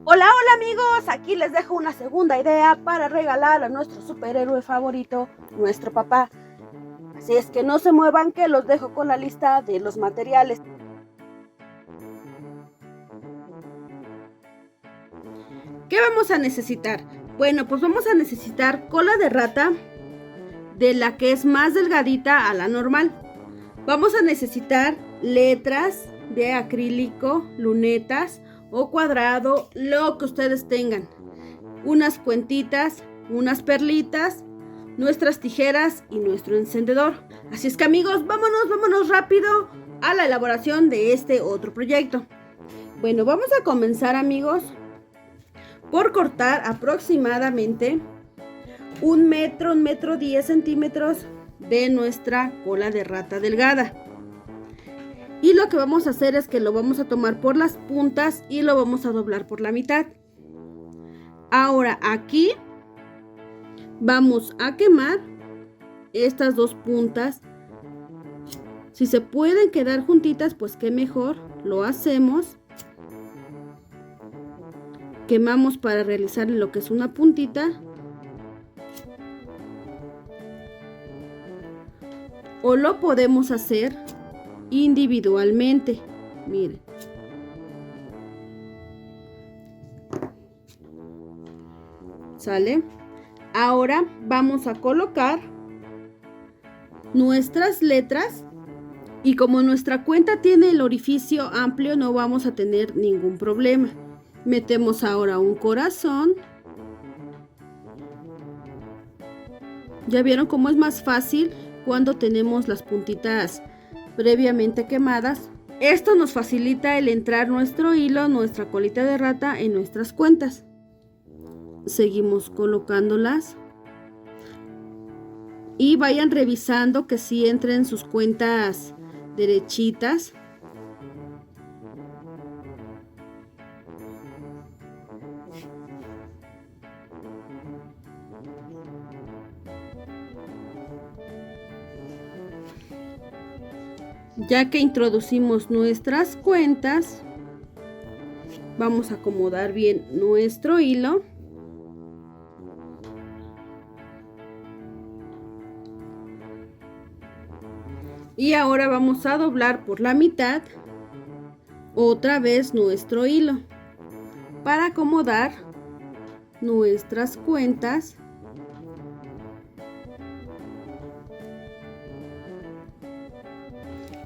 Hola, hola amigos, aquí les dejo una segunda idea para regalar a nuestro superhéroe favorito, nuestro papá. Así es que no se muevan, que los dejo con la lista de los materiales. ¿Qué vamos a necesitar? Bueno, pues vamos a necesitar cola de rata, de la que es más delgadita a la normal. Vamos a necesitar letras de acrílico, lunetas o cuadrado, lo que ustedes tengan. Unas cuentitas, unas perlitas, nuestras tijeras y nuestro encendedor. Así es que amigos, vámonos rápido a la elaboración de este otro proyecto. Bueno, vamos a comenzar amigos por cortar aproximadamente 1 metro 10 centímetros de nuestra cola de rata delgada. Y lo que vamos a hacer es que lo vamos a tomar por las puntas y lo vamos a doblar por la mitad. Ahora aquí vamos a quemar estas dos puntas. Si se pueden quedar juntitas, pues qué mejor, lo hacemos. Quemamos para realizar lo que es una puntita. O lo podemos hacer individualmente. Miren. ¿Sale? Ahora vamos a colocar nuestras letras. Y como nuestra cuenta tiene el orificio amplio, no vamos a tener ningún problema. Metemos ahora un corazón. ¿Ya vieron cómo es más fácil cuando tenemos las puntitas previamente quemadas? Esto nos facilita el entrar nuestro hilo, nuestra colita de rata en nuestras cuentas. Seguimos colocándolas. Y vayan revisando que sí entren sus cuentas derechitas. Ya que introducimos nuestras cuentas, vamos a acomodar bien nuestro hilo. Y ahora vamos a doblar por la mitad otra vez nuestro hilo para acomodar nuestras cuentas.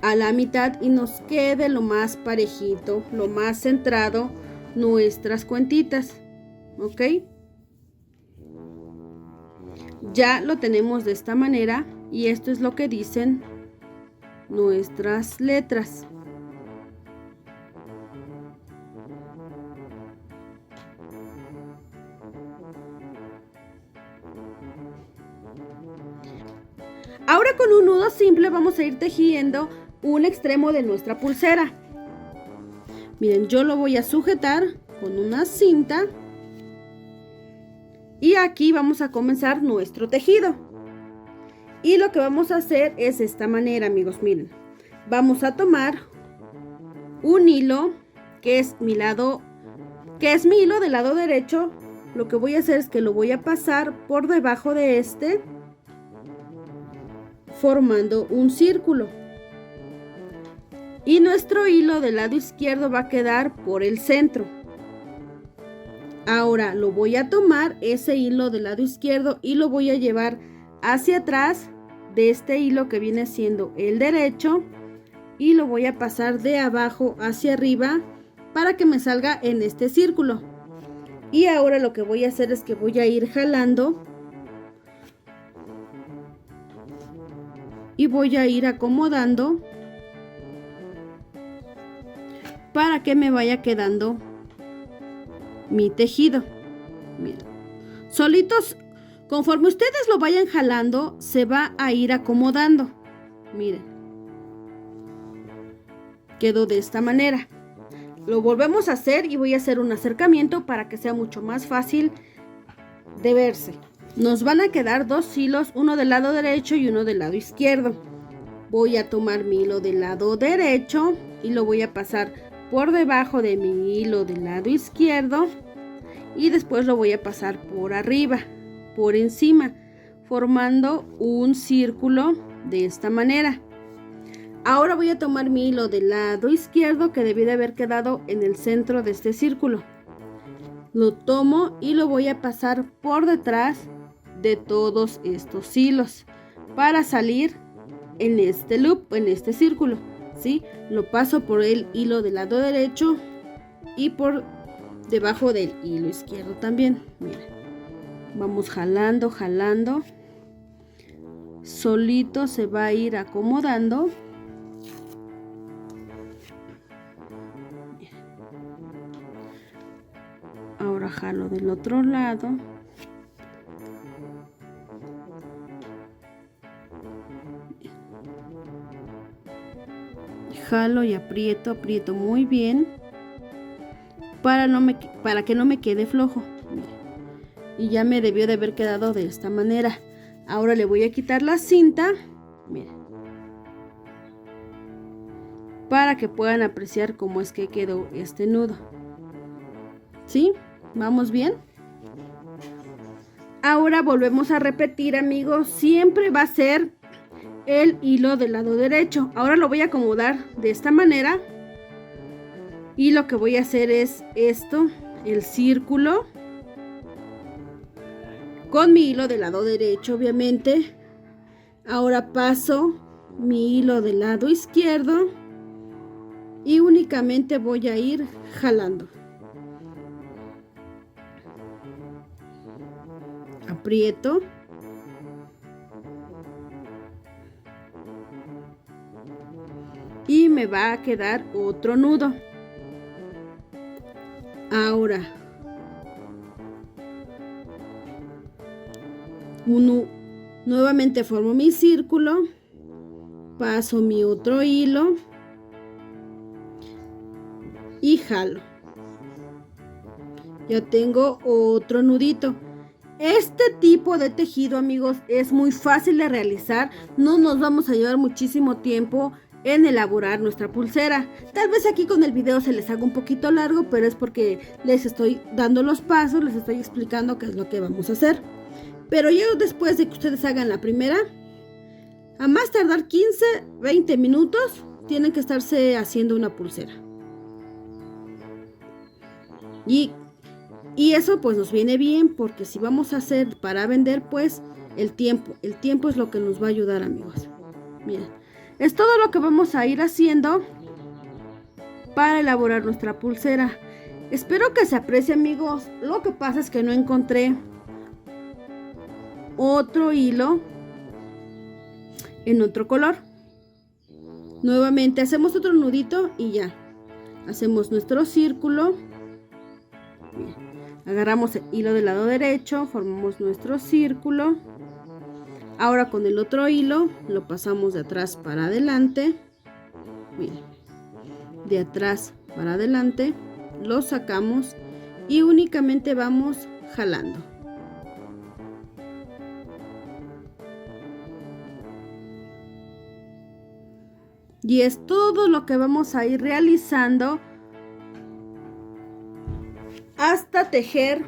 A la mitad y nos quede lo más parejito, lo más centrado nuestras cuentitas, ¿ok? Ya lo tenemos de esta manera y esto es lo que dicen nuestras letras. Ahora con un nudo simple vamos a ir tejiendo un extremo de nuestra pulsera. Miren, yo lo voy a sujetar con una cinta y aquí vamos a comenzar nuestro tejido. Y lo que vamos a hacer es de esta manera, amigos, miren. Vamos a tomar un hilo que es mi hilo del lado derecho. Lo que voy a hacer es que lo voy a pasar por debajo de este, formando un círculo. Y nuestro hilo del lado izquierdo va a quedar por el centro. Ahora lo voy a tomar ese hilo del lado izquierdo y lo voy a llevar hacia atrás de este hilo que viene siendo el derecho y lo voy a pasar de abajo hacia arriba para que me salga en este círculo. Y ahora lo que voy a hacer es que voy a ir jalando y voy a ir acomodando para que me vaya quedando mi tejido. Miren, solitos, conforme ustedes lo vayan jalando, se va a ir acomodando. Miren, quedó de esta manera. Lo volvemos a hacer y voy a hacer un acercamiento para que sea mucho más fácil de verse. Nos van a quedar dos hilos, uno del lado derecho y uno del lado izquierdo. Voy a tomar mi hilo del lado derecho y lo voy a pasar por debajo de mi hilo del lado izquierdo y después lo voy a pasar por arriba, por encima, formando un círculo de esta manera. Ahora voy a tomar mi hilo del lado izquierdo que debí de haber quedado en el centro de este círculo. Lo tomo y lo voy a pasar por detrás de todos estos hilos para salir en este loop, en este círculo, ¿sí? Lo paso por el hilo del lado derecho y por debajo del hilo izquierdo también. Miren, vamos jalando, jalando. Solito se va a ir acomodando. Ahora jalo del otro lado. Jalo y aprieto, aprieto muy bien para que no me quede flojo. Y ya me debió de haber quedado de esta manera. Ahora le voy a quitar la cinta, miren, para que puedan apreciar cómo es que quedó este nudo. ¿Sí? ¿Vamos bien? Ahora volvemos a repetir, amigos. Siempre va a ser el hilo del lado derecho. Ahora lo voy a acomodar de esta manera. Y lo que voy a hacer es esto, el círculo. Con mi hilo del lado derecho, obviamente. Ahora paso mi hilo del lado izquierdo. Y únicamente voy a ir jalando. Aprieto. Y me va a quedar otro nudo. Ahora nuevamente formo mi círculo, paso mi otro hilo y jalo. Ya tengo otro nudito. Este tipo de tejido, amigos, es muy fácil de realizar. No nos vamos a llevar muchísimo tiempo en elaborar nuestra pulsera. Tal vez aquí con el video se les haga un poquito largo, pero es porque les estoy dando los pasos, les estoy explicando qué es lo que vamos a hacer. Pero ya después de que ustedes hagan la primera, a más tardar 15-20 minutos, tienen que estarse haciendo una pulsera. Y eso pues nos viene bien, porque si vamos a hacer para vender, pues el tiempo es lo que nos va a ayudar, amigos. Miren. Es todo lo que vamos a ir haciendo para elaborar nuestra pulsera. Espero que se aprecie, amigos. Lo que pasa es que no encontré otro hilo en otro color. Nuevamente hacemos otro nudito y ya. Hacemos nuestro círculo. Bien. Agarramos el hilo del lado derecho, formamos nuestro círculo. Ahora con el otro hilo lo pasamos de atrás para adelante. Miren, de atrás para adelante lo sacamos y únicamente vamos jalando. Y es todo lo que vamos a ir realizando hasta tejer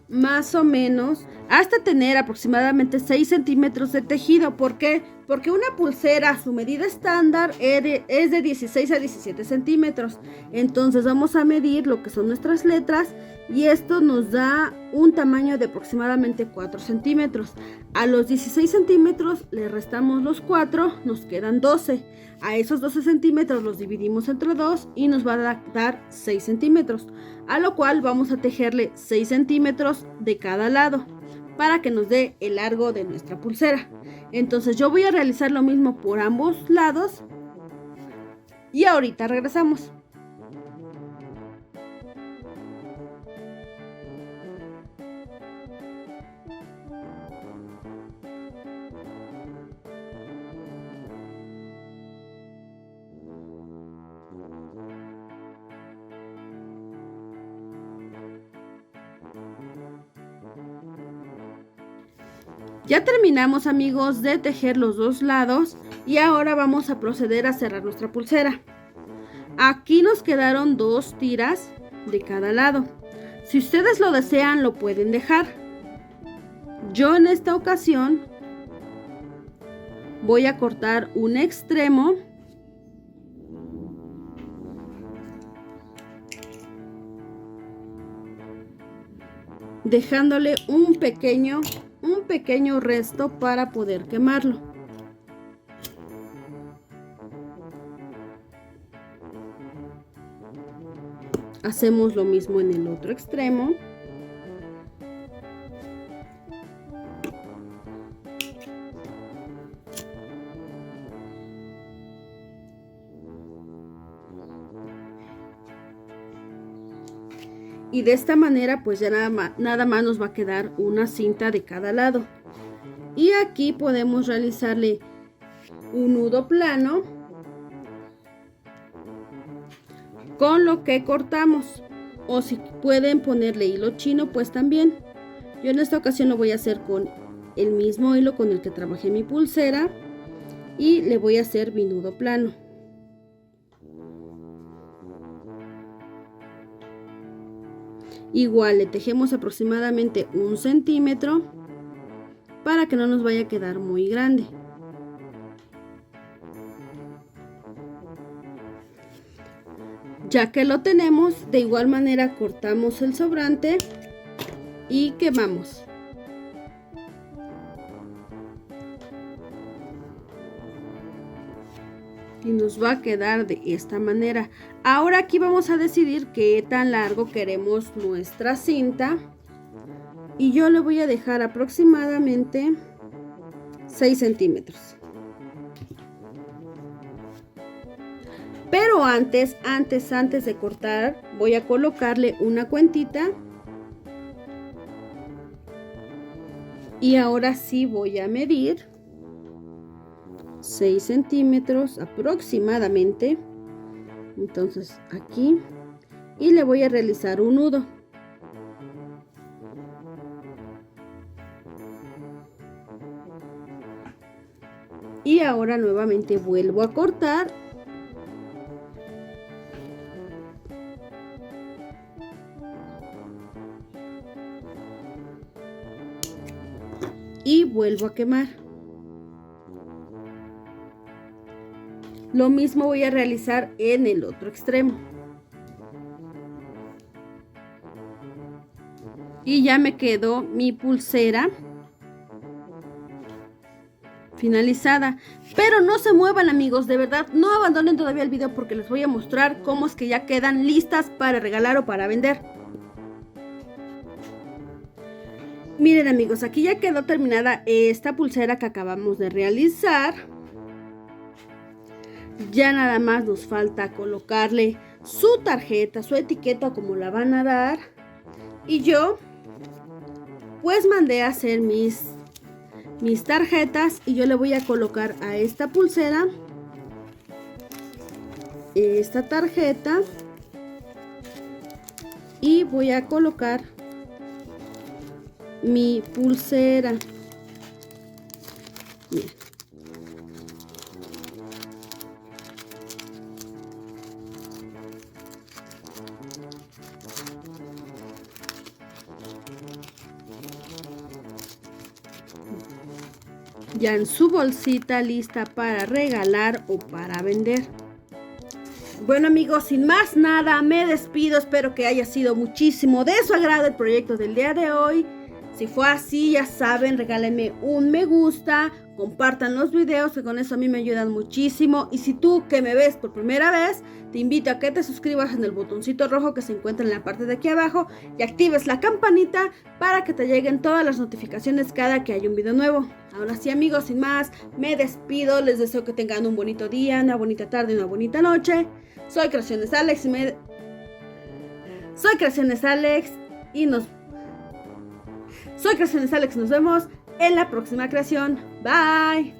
más o menos, hasta tener aproximadamente 6 centímetros de tejido. ¿Por qué? Porque una pulsera, su medida estándar es de 16 a 17 centímetros. Entonces vamos a medir lo que son nuestras letras y esto nos da un tamaño de aproximadamente 4 centímetros. A los 16 centímetros le restamos los 4, nos quedan 12. A esos 12 centímetros los dividimos entre 2 y nos va a dar 6 centímetros. A lo cual vamos a tejerle 6 centímetros de cada lado para que nos dé el largo de nuestra pulsera. Entonces yo voy a realizar lo mismo por ambos lados y ahorita regresamos. Ya terminamos, amigos, de tejer los dos lados y ahora vamos a proceder a cerrar nuestra pulsera. Aquí nos quedaron 2 tiras de cada lado. Si ustedes lo desean, lo pueden dejar. Yo en esta ocasión voy a cortar un extremo dejándole un pequeño resto para poder quemarlo. Hacemos lo mismo en el otro extremo. Y de esta manera pues ya nada más nos va a quedar una cinta de cada lado. Y aquí podemos realizarle un nudo plano con lo que cortamos. O si pueden ponerle hilo chino pues también. Yo en esta ocasión lo voy a hacer con el mismo hilo con el que trabajé mi pulsera. Y le voy a hacer mi nudo plano. Igual le tejemos aproximadamente 1 centímetro para que no nos vaya a quedar muy grande. Ya que lo tenemos, de igual manera cortamos el sobrante y quemamos. Y nos va a quedar de esta manera. Ahora aquí vamos a decidir qué tan largo queremos nuestra cinta. Y yo le voy a dejar aproximadamente 6 centímetros. Pero antes de cortar, voy a colocarle una cuentita. Y ahora sí voy a medir 6 centímetros aproximadamente. Entonces aquí, y le voy a realizar un nudo. Y ahora nuevamente vuelvo a cortar. Y vuelvo a quemar. Lo mismo voy a realizar en el otro extremo. Y ya me quedó mi pulsera finalizada. Pero no se muevan, amigos, de verdad, no abandonen todavía el video porque les voy a mostrar cómo es que ya quedan listas para regalar o para vender. Miren, amigos, aquí ya quedó terminada esta pulsera que acabamos de realizar. Ya nada más nos falta colocarle su tarjeta, su etiqueta, como la van a dar. Y yo pues mandé a hacer mis tarjetas y yo le voy a colocar a esta pulsera esta tarjeta y voy a colocar mi pulsera. Miren. Ya en su bolsita lista para regalar o para vender. Bueno, amigos, sin más nada, me despido. Espero que haya sido muchísimo de su agrado el proyecto del día de hoy. Si fue así, ya saben, regálenme un me gusta, compartan los videos, que con eso a mí me ayudan muchísimo. Y si tú que me ves por primera vez, te invito a que te suscribas en el botoncito rojo que se encuentra en la parte de aquí abajo y actives la campanita para que te lleguen todas las notificaciones cada que haya un video nuevo. Ahora sí, amigos, sin más, me despido. Les deseo que tengan un bonito día, una bonita tarde y una bonita noche. Soy Creaciones Alex y nos vemos en la próxima creación. Bye.